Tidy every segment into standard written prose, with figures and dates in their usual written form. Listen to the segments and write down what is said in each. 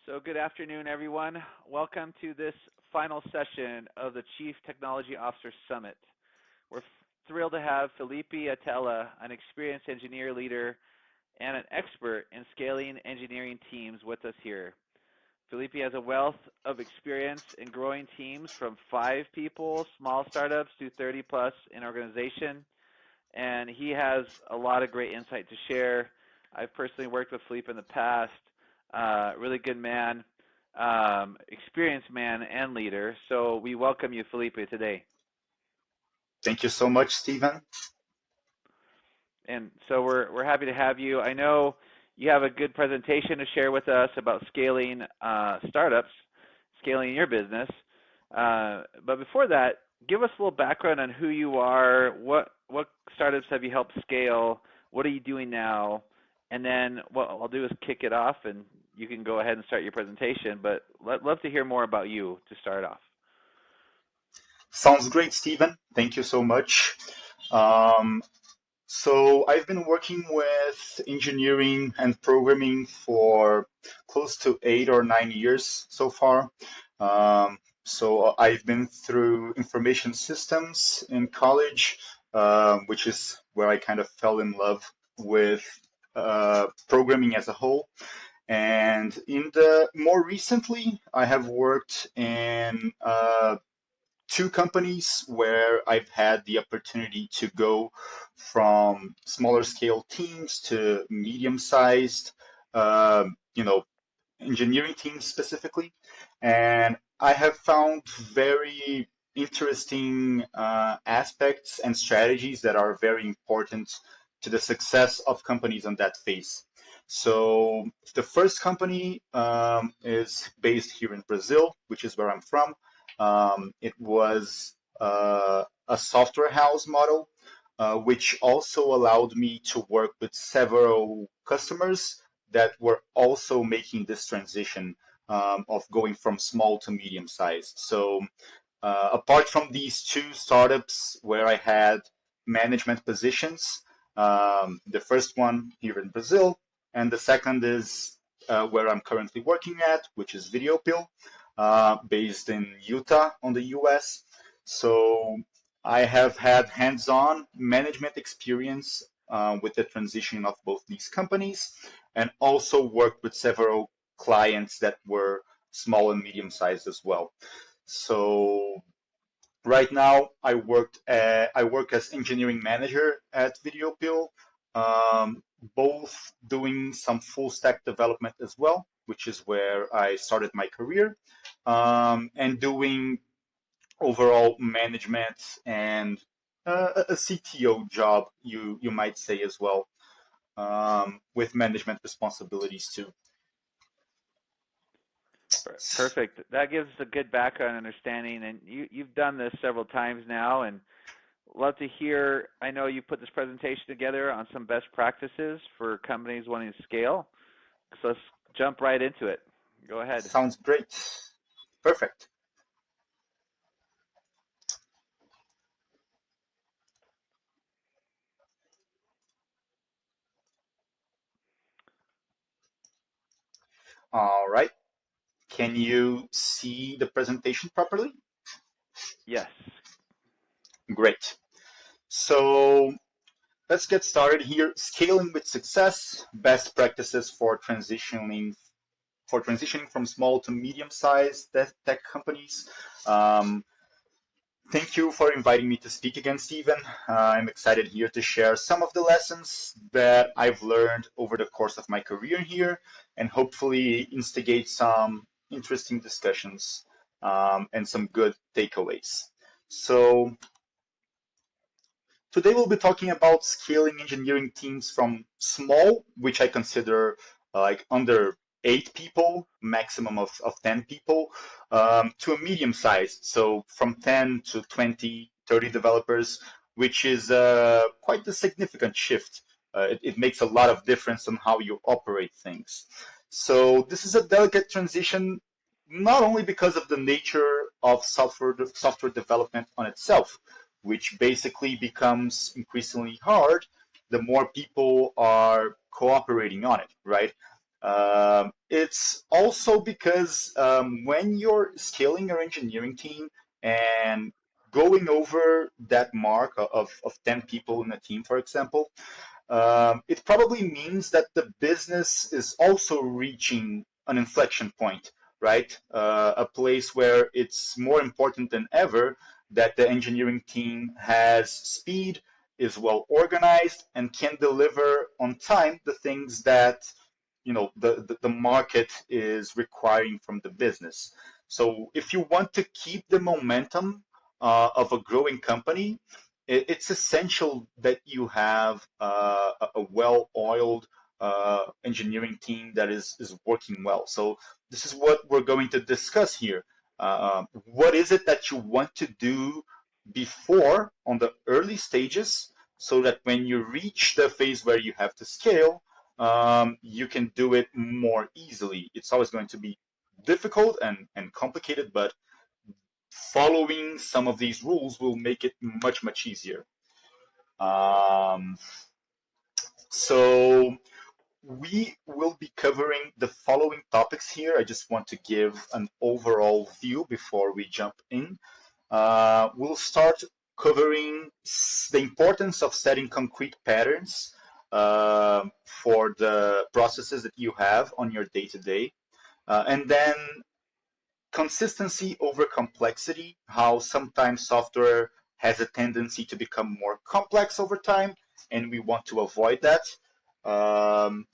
So good afternoon, everyone. Welcome to this final session of the Chief Technology Officer Summit. We're thrilled to have Felipe Atela, an experienced engineer leader and an expert in scaling engineering teams with us here. Felipe has a wealth of experience in growing teams from 5 people, small startups, to 30 plus in organization, and he has a lot of great insight to share. I've personally worked with Felipe in the past. Really good man, experienced man, and leader. So we welcome you, Felipe, today. Thank you so much, Stephen. And so we're happy to have you. I know you have a good presentation to share with us about scaling startups, scaling your business. But before that, give us a little background on who you are. What startups have you helped scale? What are you doing now? And then what I'll do is kick it off, and you can go ahead and start your presentation. But love to hear more about you to start off. Sounds great, Stephen. Thank you so much. Um, so I've been working with engineering and programming for close to 8 or 9 years so far. So I've been through information systems in college, which is where I kind of fell in love with programming as a whole. And in the more recently, I have worked in two companies where I've had the opportunity to go from smaller scale teams to medium sized, you know, engineering teams specifically. And I have found very interesting aspects and strategies that are very important to the success of companies on that phase. So the first company is based here in Brazil, which is where I'm from. It was a software house model, which also allowed me to work with several customers that were also making this transition of going from small to medium sized. So, apart from these two startups where I had management positions, the first one here in Brazil, and the second is where I'm currently working at, which is Videopill, based in Utah on the US. So, I have had hands on management experience with the transition of both these companies and also worked with several clients that were small and medium sized as well. So right now I work as engineering manager at Videopill, both doing some full stack development as well, which is where I started my career, and doing overall management and a CTO job, you might say as well, with management responsibilities too. Perfect. That gives us a good background understanding, and you've done this several times now, and love to hear. I know you put this presentation together on some best practices for companies wanting to scale. So let's jump right into it. Go ahead. Sounds great. Perfect. All right. Can you see the presentation properly? Yes. Great. So let's get started here. Scaling with success, best practices for transitioning from small to medium-sized tech companies. Um, Thank you for inviting me to speak again, Stephen. I'm excited here to share some of the lessons that I've learned over the course of my career here and hopefully instigate some interesting discussions and some good takeaways. So, today we'll be talking about scaling engineering teams from small, which I consider like under 8 people, maximum of 10 people, to a medium sized, so from 10 to 20, 30 developers, which is quite a significant shift. It makes a lot of difference on how you operate things. So this is a delicate transition, not only because of the nature of software development on itself, which basically becomes increasingly hard the more people are cooperating on it, right? It's also because when you're scaling your engineering team and going over that mark of 10 people in a team, for example, it probably means that the business is also reaching an inflection point, right? A place where it's more important than ever that the engineering team has speed, is well organized, and can deliver on time the things that the market is requiring from the business. So if you want to keep the momentum of a growing company, it's essential that you have a well-oiled engineering team that is working well. So this is what we're going to discuss here. What is it that you want to do before on the early stages so that when you reach the phase where you have to scale, you can do it more easily. It's always going to be difficult and complicated, but following some of these rules will make it much, much easier. Um, so we will be covering the following topics here. I just want to give an overall view before we jump in. We'll start covering the importance of setting concrete patterns for the processes that you have on your day-to-day. And then consistency over complexity, how sometimes software has a tendency to become more complex over time, and we want to avoid that. Um,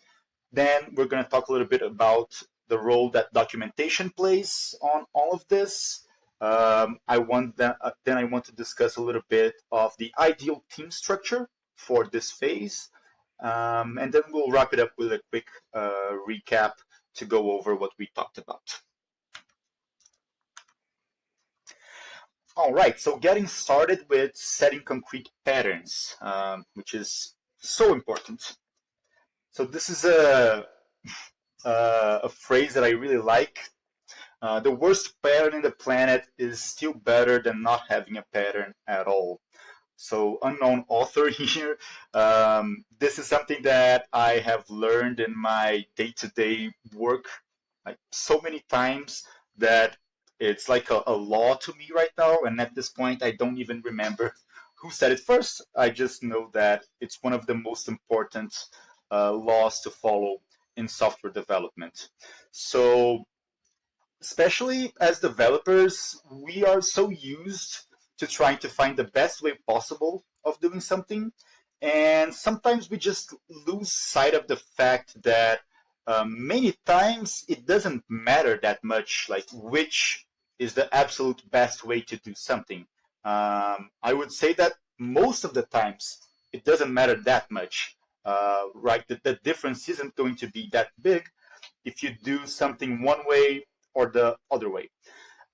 then we're going to talk a little bit about the role that documentation plays on all of this. Then I want to discuss a little bit of the ideal team structure for this phase, and then we'll wrap it up with a quick recap to go over what we talked about. All right, so getting started with setting concrete patterns, which is so important. So this is a phrase that I really like. The worst pattern in the planet is still better than not having a pattern at all. So unknown author here. This is something that I have learned in my day-to-day work like so many times that it's like a law to me right now. And at this point, I don't even remember who said it first. I just know that it's one of the most important laws to follow in software development. So especially as developers, we are so used to trying to find the best way possible of doing something. And sometimes we just lose sight of the fact that many times it doesn't matter that much, like which is the absolute best way to do something. I would say that most of the times it doesn't matter that much, right? The difference isn't going to be that big if you do something one way or the other way.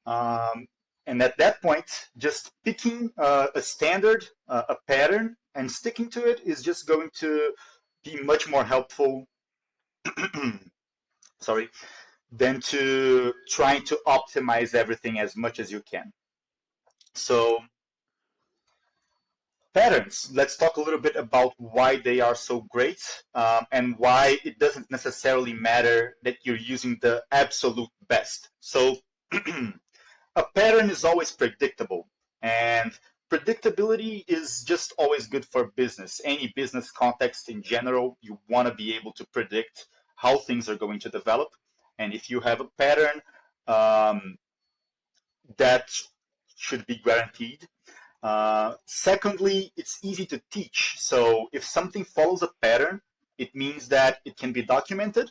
Um, and at that point, just picking a standard, a pattern, and sticking to it is just going to be much more helpful, sorry, than to trying to optimize everything as much as you can. So patterns, let's talk a little bit about why they are so great and why it doesn't necessarily matter that you're using the absolute best. So a pattern is always predictable, and predictability is just always good for business. Any business context in general, you want to be able to predict how things are going to develop. And if you have a pattern, that should be guaranteed. Secondly, it's easy to teach. So if something follows a pattern, it means that it can be documented.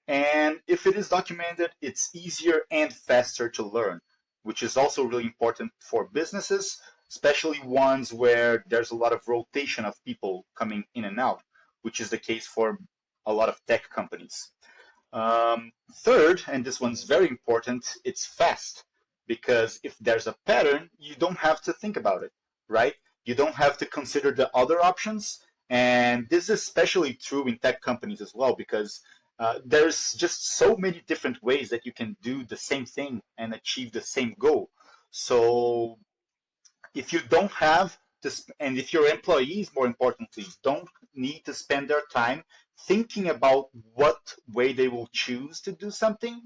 And if it is documented, it's easier and faster to learn, which is also really important for businesses, especially ones where there's a lot of rotation of people coming in and out, which is the case for a lot of tech companies. Third, and this one's very important, it's fast. Because if there's a pattern, you don't have to think about it, right? You don't have to consider the other options. And this is especially true in tech companies as well, because there's just so many different ways that you can do the same thing and achieve the same goal. So if you don't have to, and if your employees, more importantly, don't need to spend their time thinking about what way they will choose to do something,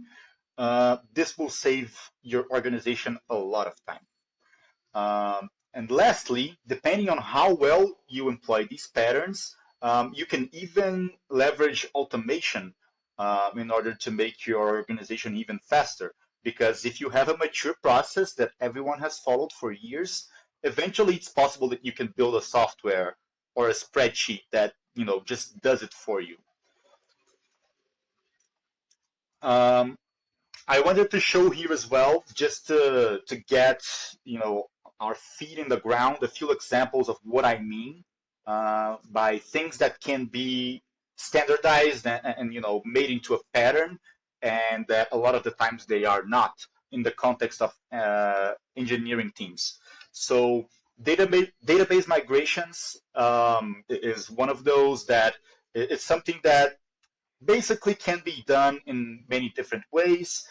this will save your organization a lot of time. And lastly, depending on how well you employ these patterns, you can even leverage automation in order to make your organization even faster. Because if you have a mature process that everyone has followed for years, eventually it's possible that you can build a software or a spreadsheet that just does it for you. Um, I wanted to show here as well, just to get our feet in the ground, a few examples of what I mean by things that can be standardized and made into a pattern, and that a lot of the times they are not in the context of engineering teams. So database migrations is one of those that it's something that basically can be done in many different ways.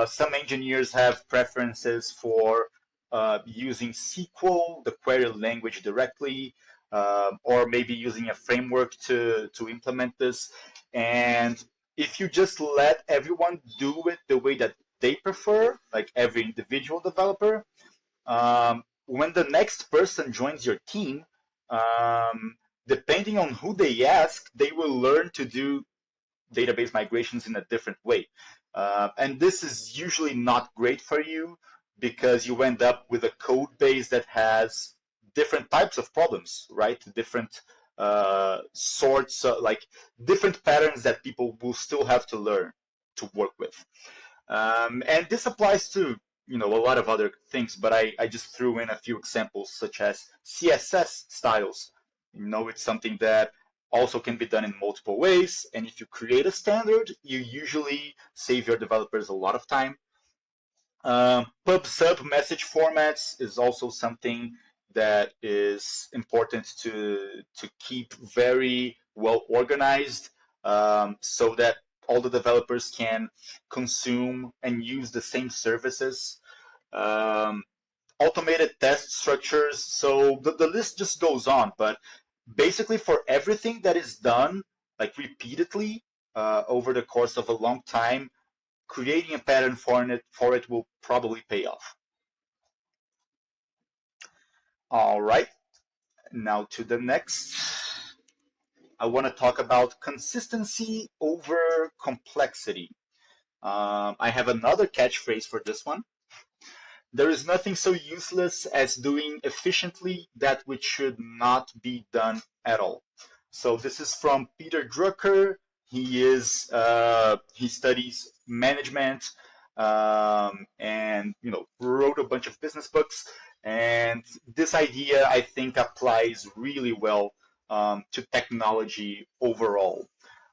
Some engineers have preferences for using SQL, the query language directly, or maybe using a framework to implement this. And if you just let everyone do it the way that they prefer, like every individual developer, when the next person joins your team, depending on who they ask, they will learn to do database migrations in a different way. And this is usually not great for you because you end up with a code base that has different types of problems, right? Different sorts, like different patterns that people will still have to learn to work with. And this applies to a lot of other things, but I just threw in a few examples such as CSS styles. It's something that also can be done in multiple ways, and if you create a standard, you usually save your developers a lot of time. Pub/sub message formats is also something that is important to keep very well organized, so that all the developers can consume and use the same services. Um, Automated test structures. So the list just goes on, but basically for everything that is done like repeatedly over the course of a long time, creating a pattern for it will probably pay off. All right, now to the next. I want to talk about consistency over complexity. I have another catchphrase for this one. There is nothing so useless as doing efficiently that which should not be done at all. So this is from Peter Drucker. He studies management, and wrote a bunch of business books. And this idea, I think, applies really well to technology overall.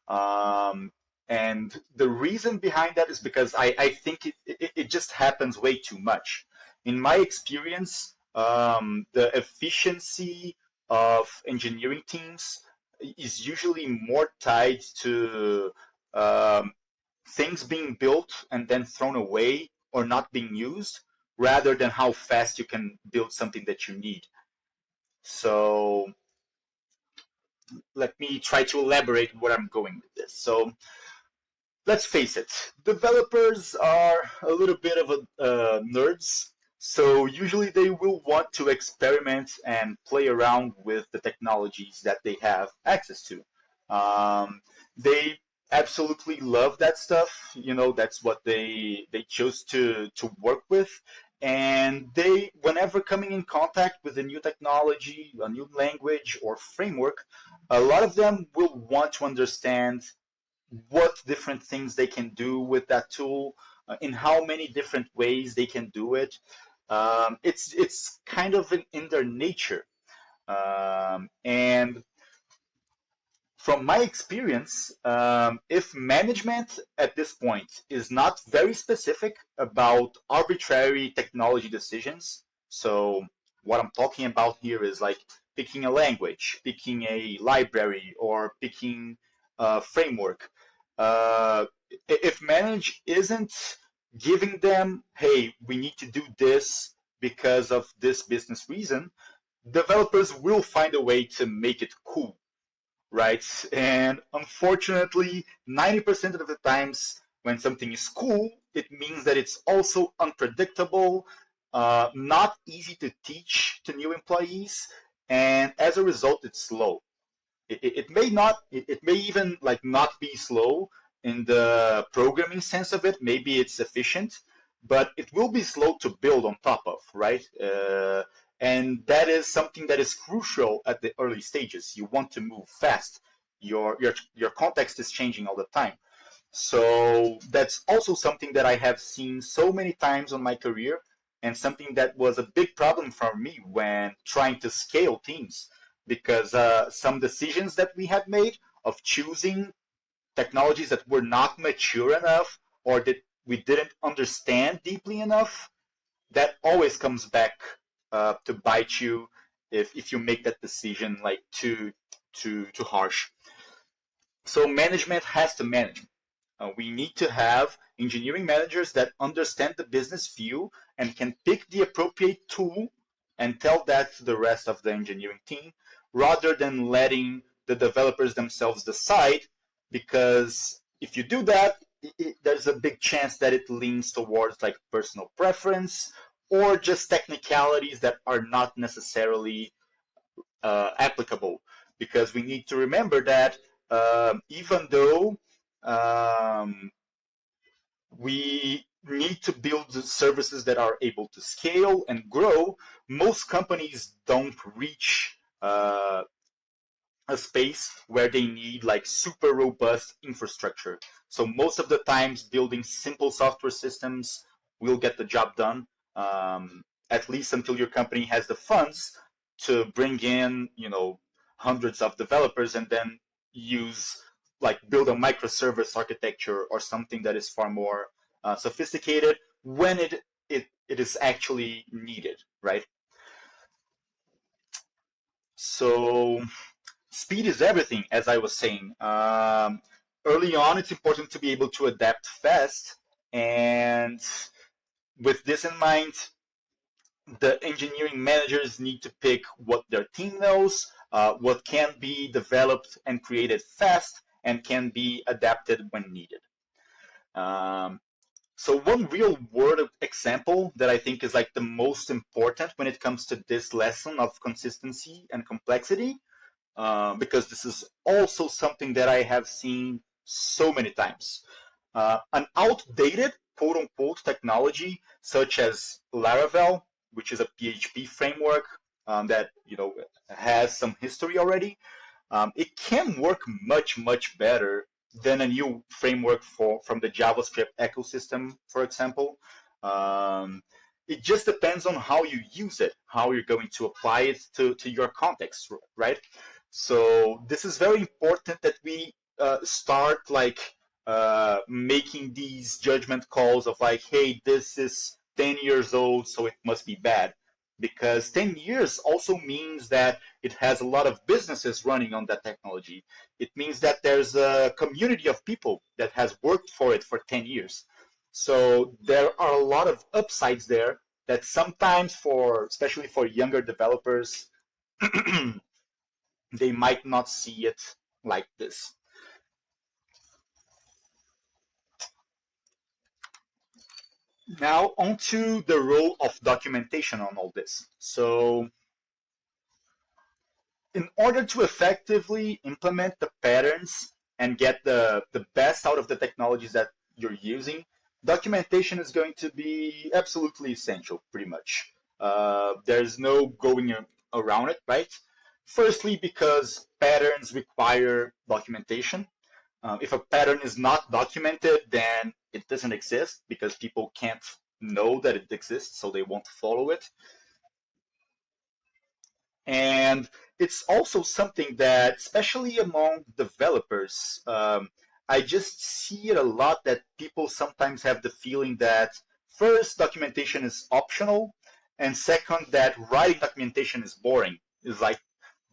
Um, and the reason behind that is because I think it just happens way too much. In my experience, the efficiency of engineering teams is usually more tied to um, things being built and then thrown away or not being used, rather than how fast you can build something that you need. So let me try to elaborate where I'm going with this. So let's face it, developers are a little bit of nerds. So usually they will want to experiment and play around with the technologies that they have access to. They absolutely love that stuff. That's what they chose to work with. And they, whenever coming in contact with a new technology, a new language or framework, a lot of them will want to understand what different things they can do with that tool, in how many different ways they can do it. It's kind of in their nature, and from my experience, if management at this point is not very specific about arbitrary technology decisions, so what I'm talking about here is like picking a language, picking a library, or picking a framework. Uh, if manage isn't giving them, hey, we need to do this because of this business reason, developers will find a way to make it cool. right? And unfortunately, 90% of the times when something is cool, it means that it's also unpredictable, not easy to teach to new employees, and as a result, it's slow. It may not, it may even like not be slow in the programming sense of it. Maybe it's efficient, but it will be slow to build on top of, right? And that is something that is crucial at the early stages. You want to move fast. Your context is changing all the time. So that's also something that I have seen so many times on my career, and something that was a big problem for me when trying to scale teams, because some decisions that we had made of choosing technologies that were not mature enough or that we didn't understand deeply enough, that always comes back to bite you if you make that decision like too harsh. So management has to manage. We need to have engineering managers that understand the business view and can pick the appropriate tool and tell that to the rest of the engineering team, rather than letting the developers themselves decide, because if you do that, there's a big chance that it leans towards like personal preference or just technicalities that are not necessarily applicable, because we need to remember that even though um, we need to build services that are able to scale and grow, most companies don't reach a space where they need like super robust infrastructure. So most of the times, building simple software systems will get the job done, at least until your company has the funds to bring in, hundreds of developers and then use like build a microservice architecture or something that is far more sophisticated when it is actually needed, right? So speed is everything, as I was saying. Early on, it's important to be able to adapt fast. And with this in mind, the engineering managers need to pick what their team knows, what can be developed and created fast, and can be adapted when needed. Um, so one real world example that I think is like the most important when it comes to this lesson of consistency and complexity, because this is also something that I have seen so many times. An outdated quote unquote technology such as Laravel, which is a PHP framework that has some history already, it can work much better than a new framework from the JavaScript ecosystem, for example. Um, it just depends on how you use it, how you're going to apply it to your context, right? So this is very important that we start like making these judgment calls of like, hey, this is 10 years old, so it must be bad. Because 10 years also means that it has a lot of businesses running on that technology. It means that there's a community of people that has worked for it for 10 years. So there are a lot of upsides there that sometimes especially for younger developers, they might not see it like this. Now, onto the role of documentation on all this. So, in order to effectively implement the patterns and get the best out of the technologies that you're using, documentation is going to be absolutely essential, pretty much. There's no going around it, right? Firstly, because patterns require documentation. If a pattern is not documented, then it doesn't exist because people can't know that it exists, so they won't follow it. And it's also something that, especially among developers, I just see it a lot that people sometimes have the feeling that first, documentation is optional, and second, that writing documentation is boring. It's like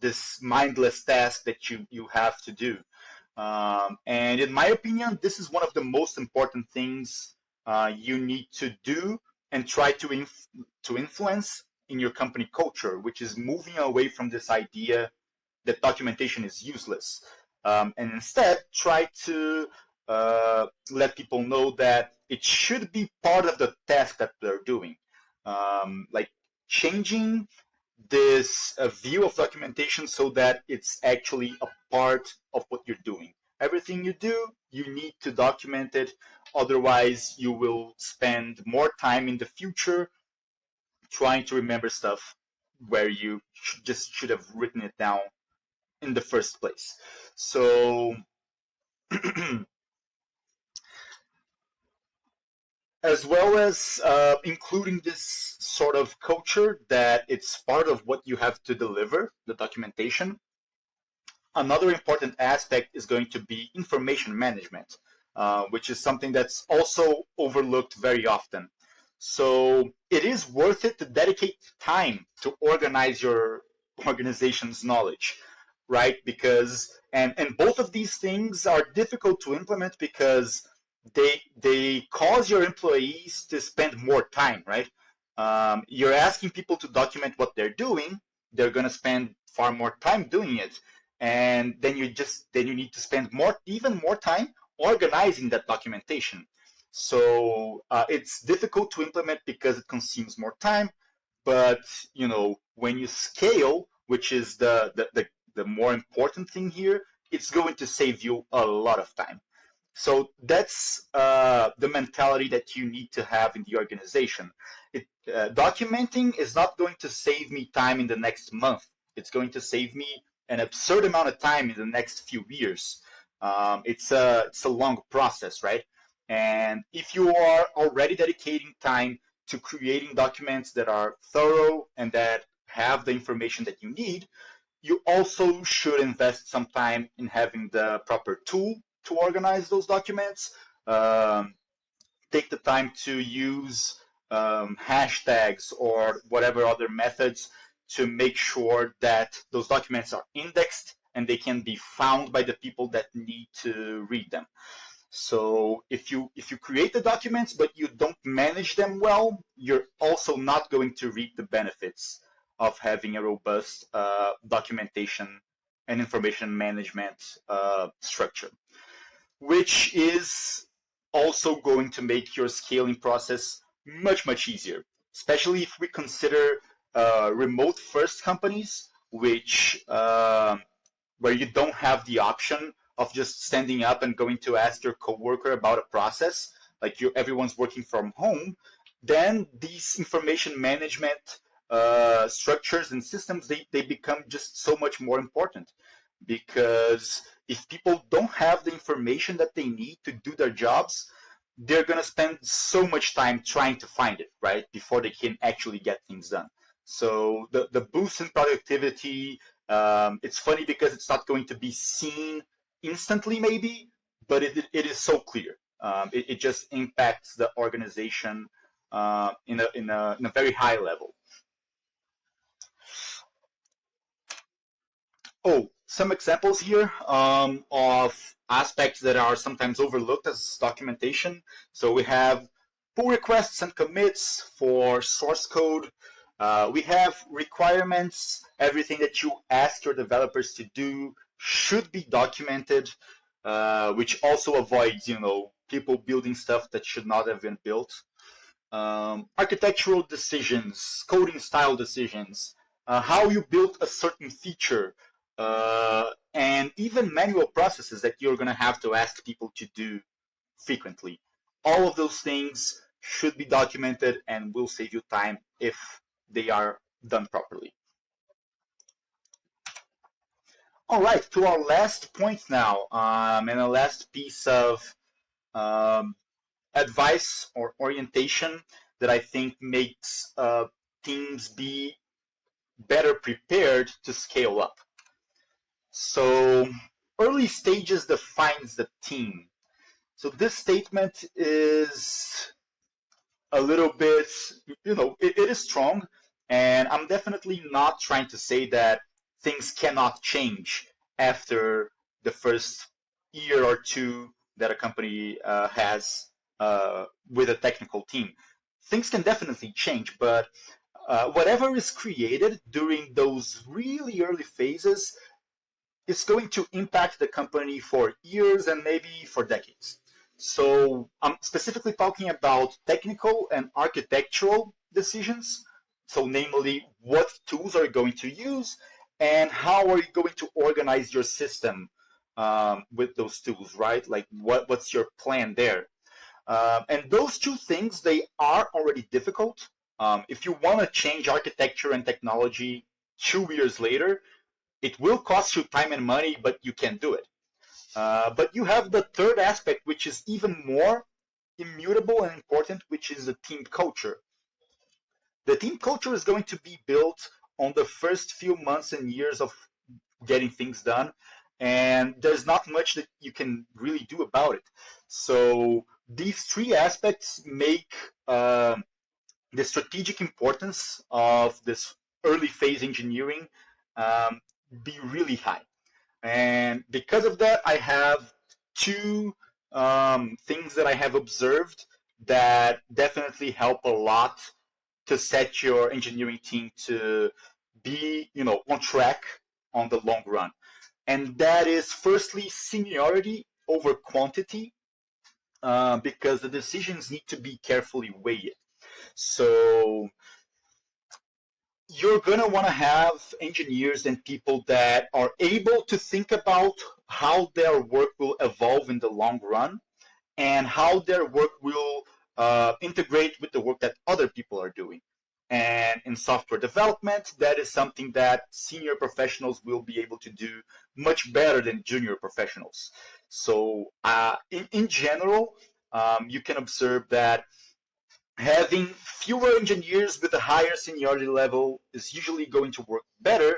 this mindless task that you have to do. And in my opinion, this is one of the most important things you need to do and try to influence in your company culture, which is moving away from this idea that documentation is useless, and instead try to let people know that it should be part of the task that they're doing. Like changing this view of documentation so that it's actually a part of what you're doing. Everything you do, you need to document it. Otherwise, you will spend more time in the future trying to remember stuff where you just should have written it down in the first place. So, as well as including this sort of culture that it's part of what you have to deliver, the documentation. Another important aspect is going to be information management, which is something that's also overlooked very often. So it is worth it to dedicate time to organize your organization's knowledge, right? Because and both of these things are difficult to implement because they cause your employees to spend more time, right? You're asking people to document what they're doing. They're going to spend far more time doing it, and then you need to spend even more time organizing that documentation. So it's difficult to implement because it consumes more time. But when you scale, which is the more important thing here, it's going to save you a lot of time. So that's the mentality that you need to have in the organization. Documenting is not going to save me time in the next month. It's going to save me an absurd amount of time in the next few years. It's a long process, right? And if you are already dedicating time to creating documents that are thorough and that have the information that you need, you also should invest some time in having the proper tool to organize those documents. Um, Take the time to use hashtags or whatever other methods to make sure that those documents are indexed and they can be found by the people that need to read them. So if you create the documents but you don't manage them well, you're also not going to reap the benefits of having a robust documentation and information management structure, which is also going to make your scaling process much, much easier, especially if we consider remote first companies, which where you don't have the option of just standing up and going to ask your coworker about a process, like everyone's working from home. Then these information management structures and systems, they become just so much more important, because if people don't have the information that they need to do their jobs, they're going to spend so much time trying to find it, right, before they can actually get things done. So the boost in productivity, it's funny because it's not going to be seen instantly, maybe, but it is so clear. It just impacts the organization in a very high level. Oh, some examples here of aspects that are sometimes overlooked as documentation. So we have pull requests and commits for source code. We have requirements. Everything that you ask your developers to do should be documented, which also avoids, people building stuff that should not have been built. Architectural decisions, coding style decisions, how you built a certain feature, and even manual processes that you're going to have to ask people to do frequently. All of those things should be documented and will save you time if they are done properly. All right, to our last point now, and a last piece of um, advice or orientation that I think makes teams be better prepared to scale up. So early stages defines the team. So this statement is a little bit, it is strong, and I'm definitely not trying to say that things cannot change after the first year or two that a company has with a technical team. Things can definitely change, but whatever is created during those really early phases it's going to impact the company for years and maybe for decades. So I'm specifically talking about technical and architectural decisions. So namely, what tools are you going to use and how are you going to organize your system with those tools, right? Like what's your plan there? And those two things, they are already difficult. If you want to change architecture and technology 2 years later, it will cost you time and money, but you can do it. But you have the third aspect, which is even more immutable and important, which is the team culture. The team culture is going to be built on the first few months and years of getting things done, and there's not much that you can really do about it. So these three aspects make the strategic importance of this early phase engineering um, be really high. And because of that, I have two things that I have observed that definitely help a lot to set your engineering team to be, on track on the long run. And that is firstly seniority over quantity, because the decisions need to be carefully weighed. So you're going to want to have engineers and people that are able to think about how their work will evolve in the long run and how their work will integrate with the work that other people are doing. And in software development, that is something that senior professionals will be able to do much better than junior professionals. So, in general, you can observe that having fewer engineers with a higher seniority level is usually going to work better,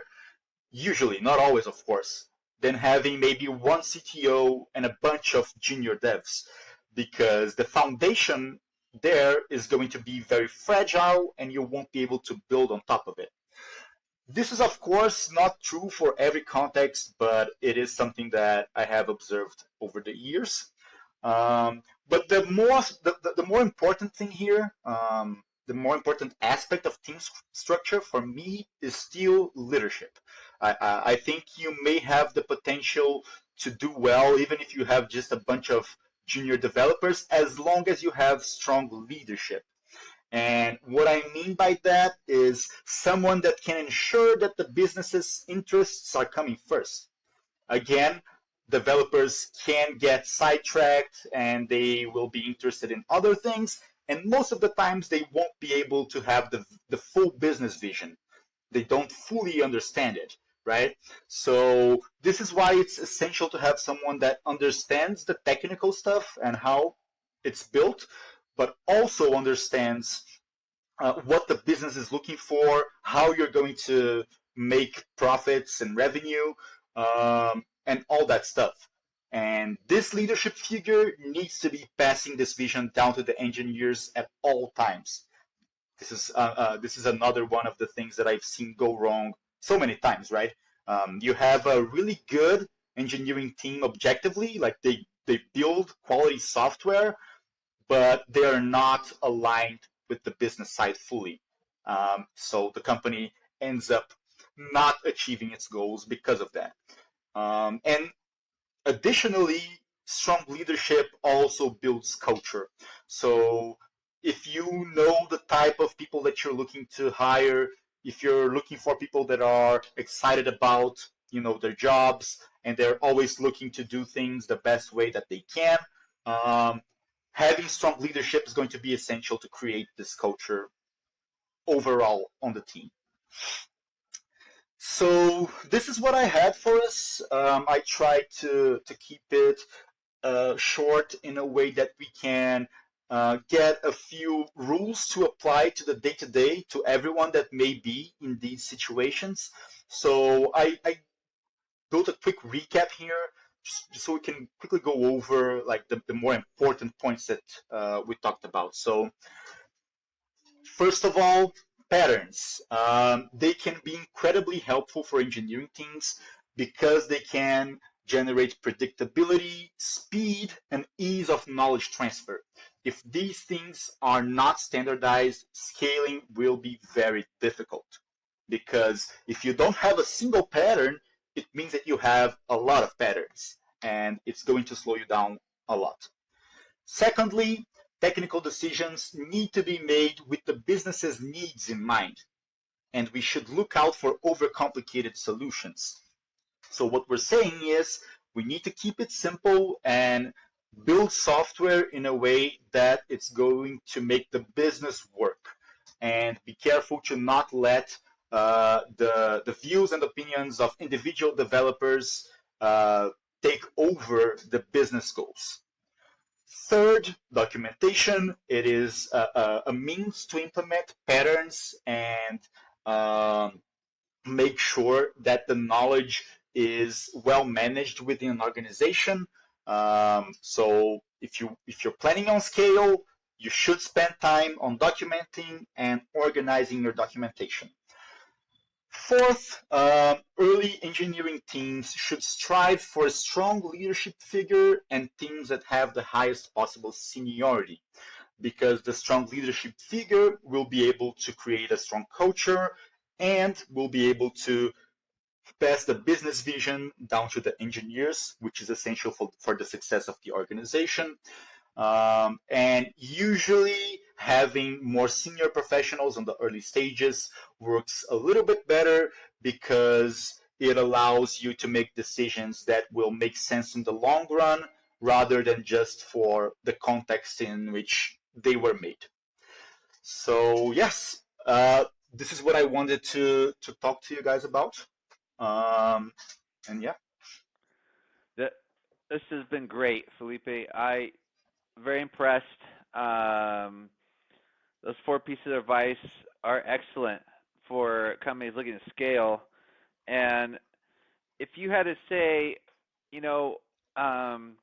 usually, not always, of course, than having maybe one CTO and a bunch of junior devs, because the foundation there is going to be very fragile and you won't be able to build on top of it. This is, of course, not true for every context, but it is something that I have observed over the years. But the more important thing here, the more important aspect of team structure for me is still leadership. I think you may have the potential to do well even if you have just a bunch of junior developers, as long as you have strong leadership. And what I mean by that is someone that can ensure that the business's interests are coming first. Again, developers can get sidetracked and they will be interested in other things. And most of the times they won't be able to have the full business vision. They don't fully understand it, right? So this is why it's essential to have someone that understands the technical stuff and how it's built, but also understands what the business is looking for, how you're going to make profits and revenue, and all that stuff. And this leadership figure needs to be passing this vision down to the engineers at all times. This is another one of the things that I've seen go wrong so many times, right? You have a really good engineering team objectively, like they build quality software, but they are not aligned with the business side fully. So the company ends up not achieving its goals because of that. And additionally, strong leadership also builds culture. So if you know the type of people that you're looking to hire, if you're looking for people that are excited about their jobs and they're always looking to do things the best way that they can, um, having strong leadership is going to be essential to create this culture overall on the team. So this is what I had for us. I tried to keep it short in a way that we can get a few rules to apply to the day to day to everyone that may be in these situations. So I built a quick recap here just so we can quickly go over like the more important points that we talked about. So first of all, patterns. They can be incredibly helpful for engineering teams because they can generate predictability, speed, and ease of knowledge transfer. If these things are not standardized, scaling will be very difficult. Because if you don't have a single pattern, it means that you have a lot of patterns and it's going to slow you down a lot. Secondly, technical decisions need to be made with the business's needs in mind, and we should look out for overcomplicated solutions. So what we're saying is we need to keep it simple and build software in a way that it's going to make the business work. And be careful to not let the views and opinions of individual developers uh, take over the business goals. Third, documentation. It is a means to implement patterns and um, make sure that the knowledge is well managed within an organization. So if you're planning on scale, you should spend time on documenting and organizing your documentation. Fourth, early engineering teams should strive for a strong leadership figure and teams that have the highest possible seniority, because the strong leadership figure will be able to create a strong culture and will be able to pass the business vision down to the engineers, which is essential for the success of the organization. And usually having more senior professionals on the early stages works a little bit better because it allows you to make decisions that will make sense in the long run rather than just for the context in which they were made. So yes, this is what I wanted to talk to you guys about. Um, and yeah, That this has been great, Felipe. I very impressed. Um, those four pieces of advice are excellent for companies looking to scale. And if you had to say, you know, um,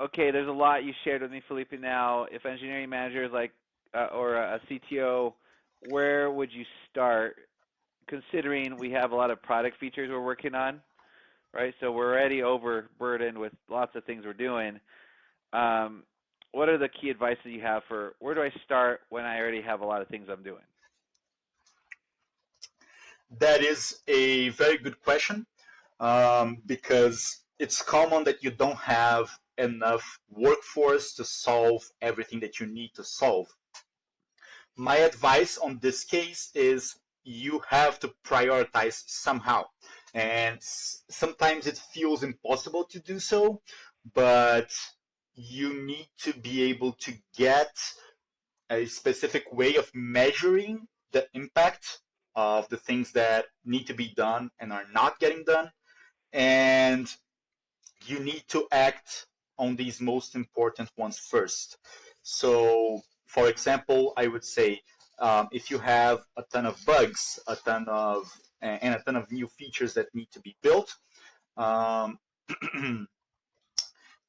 okay, there's a lot you shared with me, Felipe. Now, if engineering managers like or a CTO, where would you start? Considering we have a lot of product features we're working on, right? So we're already overburdened with lots of things we're doing. Um, what are the key advice that you have for where do I start when I already have a lot of things I'm doing? that is a very good question because it's common that you don't have enough workforce to solve everything that you need to solve. My advice on this case is you have to prioritize somehow. And sometimes it feels impossible to do so, but you need to be able to get a specific way of measuring the impact of the things that need to be done and are not getting done. And you need to act on these most important ones first. So, for example, I would say if you have a ton of bugs, a ton of new features that need to be built, um,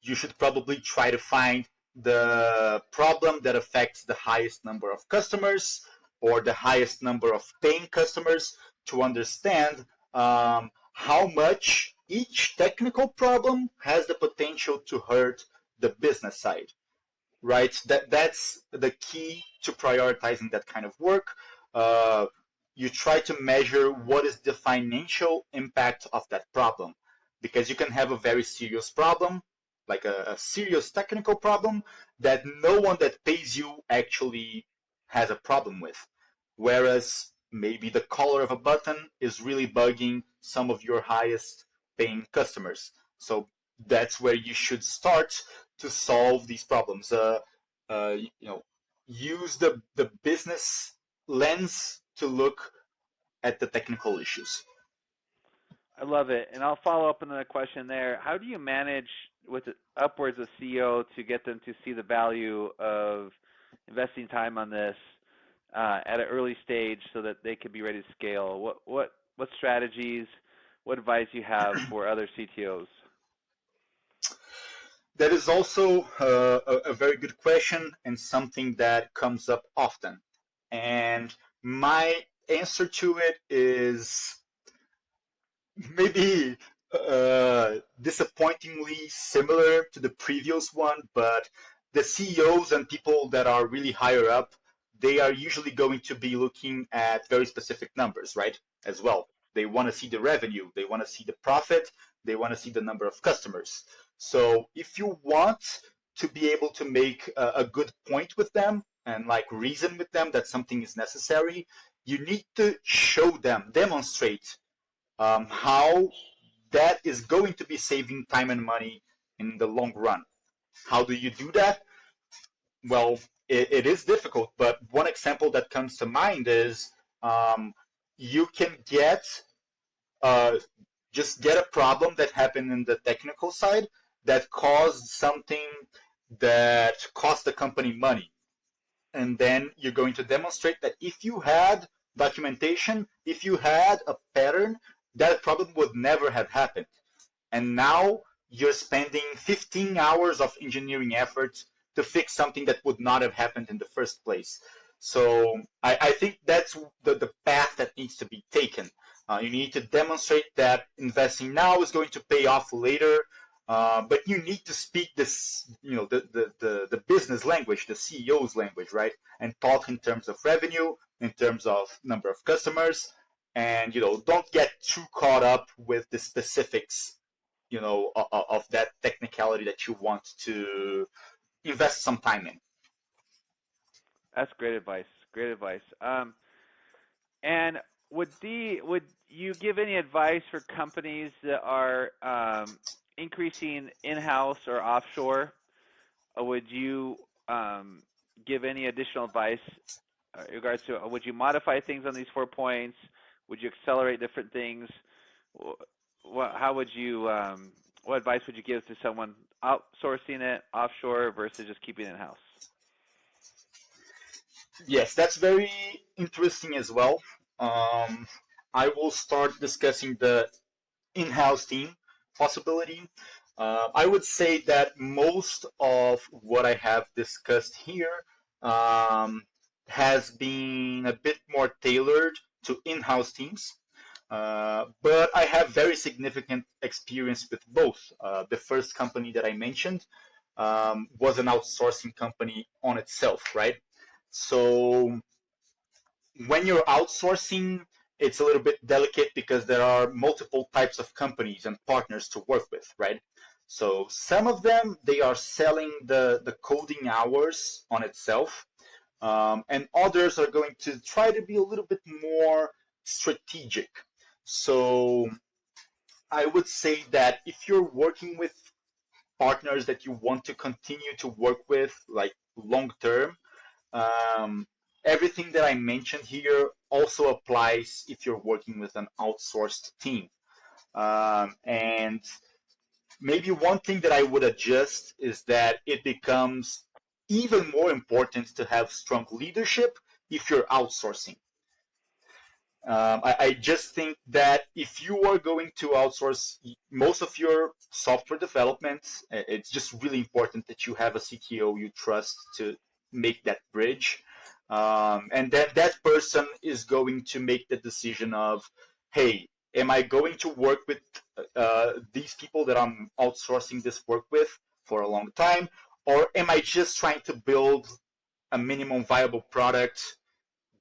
you should probably try to find the problem that affects the highest number of customers or the highest number of paying customers to understand how much each technical problem has the potential to hurt the business side, right? That's the key to prioritizing that kind of work. Uh, you try to measure what is the financial impact of that problem, because you can have a very serious problem, like a serious technical problem that no one that pays you actually has a problem with, whereas maybe the color of a button is really bugging some of your highest paying customers. So that's where you should start to solve these problems. You know, use the business lens to look at the technical issues. I love it. And I'll follow up on the question there. How do you manage with upwards of CEO to get them to see the value of investing time on this at an early stage so that they can be ready to scale? What strategies, what advice you have for other CTOs? That is also a very good question and something that comes up often. And my answer to it is maybe disappointingly similar to the previous one, but the CEOs and people that are really higher up, they are usually going to be looking at very specific numbers, right? As well. They want to see the revenue, they want to see the profit, they want to see the number of customers. So if you want to be able to make a good point with them and like reason with them that something is necessary, you need to show them, demonstrate how that is going to be saving time and money in the long run. How do you do that? Well, it is difficult, but one example that comes to mind is um, you can uh, get a problem that happened in the technical side that caused something that cost the company money. And then you're going to demonstrate that if you had documentation, if you had a pattern, that problem would never have happened. And now you're spending 15 hours of engineering effort to fix something that would not have happened in the first place. So I think that's the path that needs to be taken. You need to demonstrate that investing now is going to pay off later, but you need to speak this, the business language, the CEO's language, right? And talk in terms of revenue, in terms of number of customers, and don't get too caught up with the specifics of that technicality that you want to invest some time in. That's great advice. Great advice. And would you give any advice for companies that are increasing in-house or offshore? Or would you give any additional advice in regards to would you modify things on these 4 points? Would you accelerate different things? How would you what advice would you give to someone outsourcing it offshore versus just keeping it in-house? Yes, that's very interesting as well. Um, I will start discussing the in-house team possibility. I would say that most of what I have discussed here um, has been a bit more tailored to in-house teams. But I have very significant experience with both. The first company that I mentioned was an outsourcing company on itself, right? So when you're outsourcing, it's a little bit delicate because there are multiple types of companies and partners to work with, right? So some of them, they are selling the coding hours on itself, and others are going to try to be a little bit more strategic. So I would say that if you're working with partners that you want to continue to work with, like long term, um, everything that I mentioned here also applies if you're working with an outsourced team. And maybe one thing that I would adjust is that it becomes even more important to have strong leadership if you're outsourcing. I just think that if you are going to outsource most of your software development, it's just really important that you have a CTO you trust to make that bridge. And then that person is going to make the decision of, hey, am I going to work with these people that I'm outsourcing this work with for a long time? Or am I just trying to build a minimum viable product,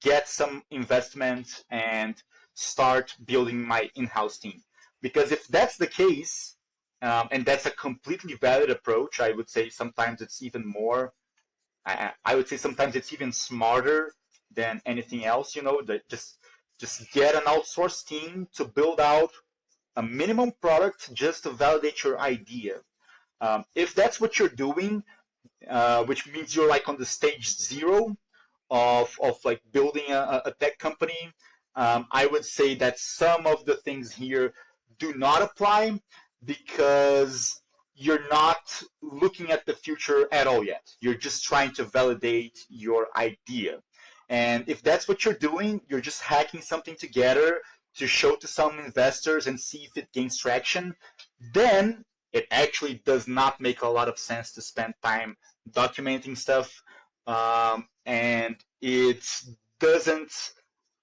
get some investment, and start building my in-house team? Because if that's the case, and that's a completely valid approach, I would say sometimes it's even more. I would say sometimes it's even smarter than anything else. That just get an outsourced team to build out a minimum product just to validate your idea. If that's what you're doing, which means you're like on the stage zero of like building a tech company, I would say that some of the things here do not apply because you're not looking at the future at all yet. You're just trying to validate your idea. And if that's what you're doing, you're just hacking something together to show to some investors and see if it gains traction, then it actually does not make a lot of sense to spend time documenting stuff, and it doesn't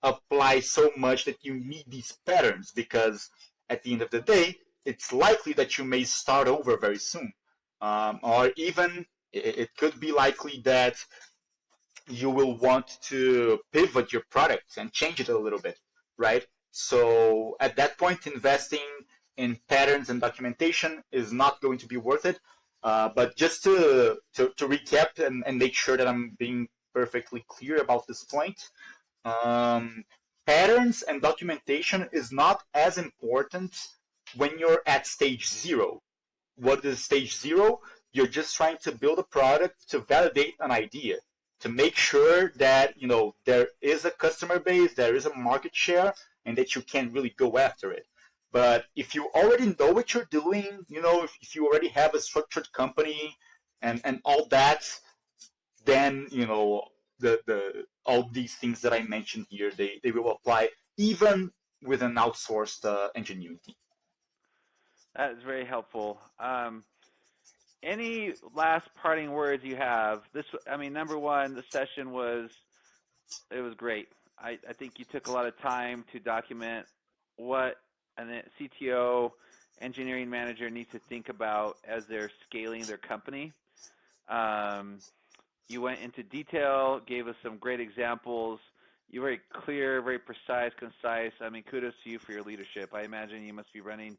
apply so much that you need these patterns because at the end of the day, it's likely that you may start over very soon. Or even it could be likely that you will want to pivot your product and change it a little bit, right? So at that point, investing in patterns and documentation is not going to be worth it. But just to recap and make sure that I'm being perfectly clear about this point, um, patterns and documentation is not as important when you're at stage zero. What is stage zero? You're just trying to build a product to validate an idea, to make sure that there is a customer base, there is a market share, and that you can really go after it. But if you already know what you're doing, if you already have a structured company and all that, then the all these things that I mentioned here, they will apply even with an outsourced engineering team. That is very helpful. Any last parting words you have? I mean, number one, the session was great. I think you took a lot of time to document what a CTO engineering manager needs to think about as they're scaling their company. Um, you went into detail, gave us some great examples. You're very clear, very precise, concise. I mean, kudos to you for your leadership. I imagine you must be running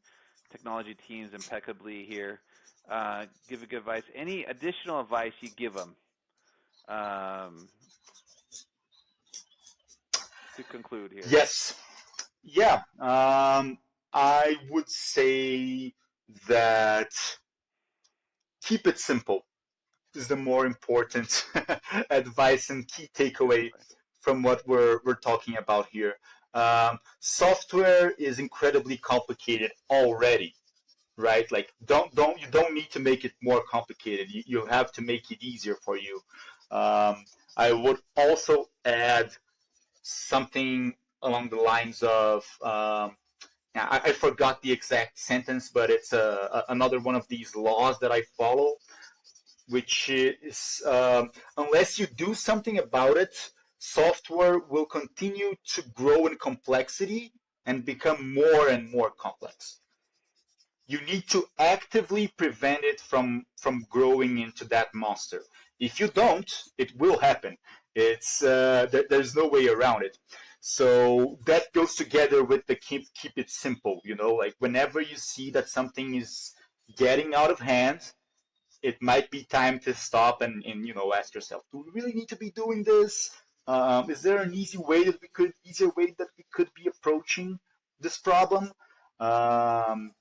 technology teams impeccably here. Give a good advice. Any additional advice you give them um, to conclude here? Yes. Yeah. I would say that keep it simple is the more important advice and key takeaway from what we're talking about here. Software is incredibly complicated already, right? Like you don't need to make it more complicated. You have to make it easier for you. I would also add something along the lines of I forgot the exact sentence, but it's another one of these laws that I follow, which is unless you do something about it, software will continue to grow in complexity and become more and more complex. You need to actively prevent it from growing into that monster. If you don't, it will happen. There's no way around it. So that goes together with the keep it simple. Like whenever you see that something is getting out of hand, it might be time to stop and ask yourself, do we really need to be doing this? Is there an easier way that we could be approaching this problem? Um,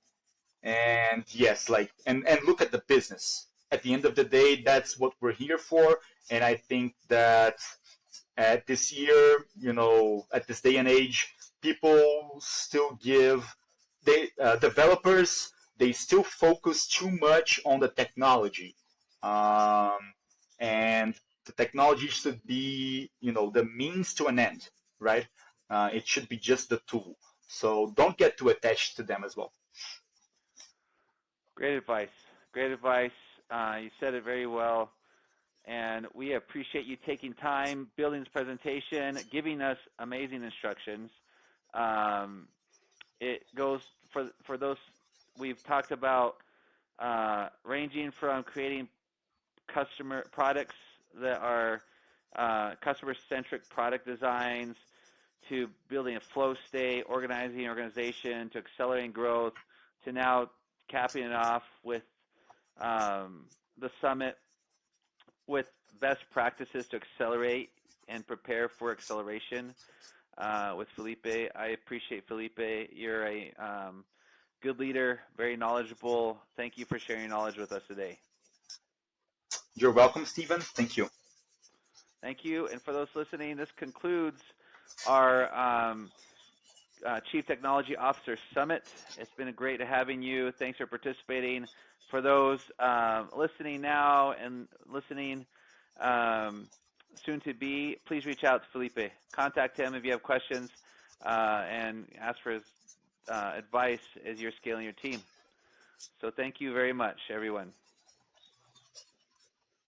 and yes, like and look at the business. At the end of the day, that's what we're here for. And I think that at this year, at this day and age, people still give developers, they still focus too much on the technology, um, and the technology should be the means to an end, right? It should be just the tool. So don't get too attached to them as well. Great advice. Great advice. You said it very well. And we appreciate you taking time, building this presentation, giving us amazing instructions. Um, it goes for those we've talked about ranging from creating customer products that are customer-centric product designs to building a flow state, organizing an organization, to accelerating growth, to now capping it off with the summit with best practices to accelerate and prepare for acceleration with Felipe. I appreciate Felipe. You're a good leader, very knowledgeable. Thank you for sharing your knowledge with us today. You're welcome, Stephen. Thank you. Thank you. And for those listening, this concludes our Chief Technology Officer Summit. It's been great having you. Thanks for participating. For those listening now and listening soon to be, please reach out to Felipe. Contact him if you have questions and ask for his advice as you're scaling your team. So thank you very much, everyone.